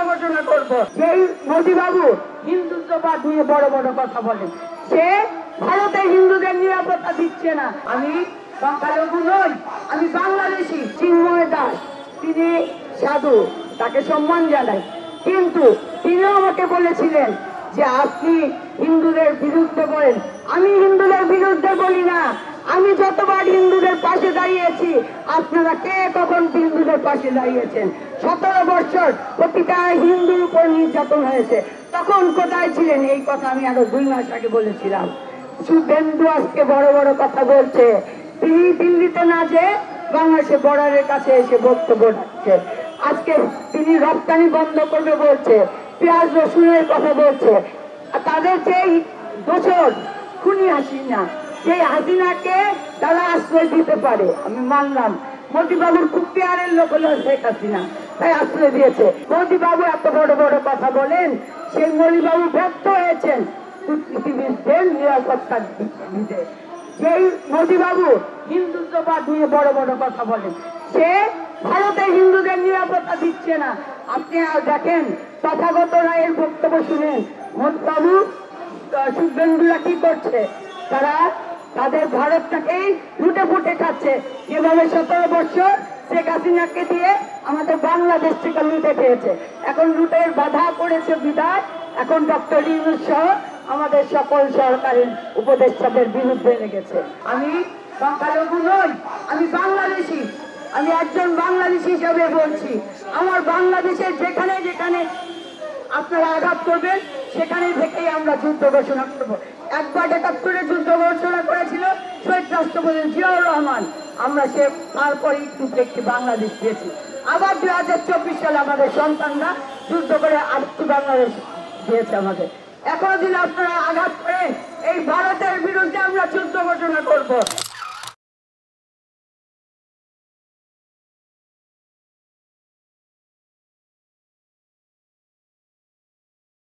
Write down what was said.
ঘোষণা করব। সেই মোদি বাবু হিন্দুত্ববাদ নিয়ে বড় বড় কথা বলেন, সে ভারতে হিন্দুদের নিরাপত্তা দিচ্ছে না। আমি সংখ্যালঘু নই, আমি বাংলাদেশি। চিন্ময় দাস তিনি সাধু, তাকে সম্মান জানাই, কিন্তু তিনিও আমাকে বলেছিলেন যে আপনি হিন্দুদের বিরুদ্ধে বলেন। আমি হিন্দুদের বিরুদ্ধে বলি না, আমি যতবার হিন্দুদের পাশে দাঁড়িয়েছি, আপনারা কে কখন হিন্দুদের পাশে দাঁড়িয়েছেন? 17 বছর প্রতিটা হিন্দুর উপর নির্যাতন হয়েছে, তখন কোথায় ছিলেন? এই কথা আমি আরো 2 মাস আগে বলেছিলাম। শুভেন্দু আজকে বড় বড় কথা বলছে, তিনি দিল্লিতে না যে বাংলাদেশে বর্ডারের কাছে এসে বক্তব্য রাখছে। আজকে তিনি রপ্তানি বন্ধ করবে বলছে, পেঁয়াজ রসুনের কথা বলছে। তাদের যেই দোষর খুনি হাসিনা, সেই হাসিনাকে তারা আশ্রয় দিতে পারে, আমি মানলাম। মোদি বাবুর খুব পেয়ারের লোক হলো শেখ হাসিনা, তাই আশ্রয় দিয়েছে। মোদি বাবু এত বড় বড় কথা বলেন, সেই মোদি বাবু ব্যর্থ হয়েছেন পৃথিবীর নিরাপত্তা দিতে। সেই মোদি বাবু হিন্দুত্ববাদ নিয়ে বড় বড় কথা বলেন, সে ভারতে হিন্দুদের নিরাপত্তা দিচ্ছে না। আপনি আর দেখেন তথাগত রায়ের বক্তব্য শুনেন, মোদি বাবু শুভেন্দুরা কি করছে? তারা তাদের ভারতটাকেই লুটে ফুটে খাচ্ছে, যেভাবে 17 বছর শেখ হাসিনাকে দিয়ে আমাদের বাংলাদেশ থেকে লুটে খেয়েছে। এখন লুটের বাধা পড়েছে বিদায়, এখন ডক্টর ইউনূস সহ আমাদের সকল সরকারের উপদেষ্টাদের বিরুদ্ধে লেগেছে। আমি সংখ্যালঘু নই, আমি বাংলাদেশি। আমি একজন বাংলাদেশি হিসেবে বলছি, আমার বাংলাদেশের যেখানে যেখানে আপনারা আঘাত করবেন, সেখানে থেকেই আমরা যুদ্ধ ঘোষণা করবো। একবার ৭১ যুদ্ধ ঘোষণা করেছিল শহীদ রাষ্ট্রপতি জিয়াউর রহমান, আমরা সে তারপরে একটি বাংলাদেশ পেয়েছি। আবার 2024 সালে আমাদের সন্তানরা যুদ্ধ করে আরেকটি বাংলাদেশ দিয়েছে আমাদের। এখন যদি আপনারা আঘাত করেন, এই ভারতের বিরুদ্ধে আমরা যুদ্ধ ঘোষণা করবো।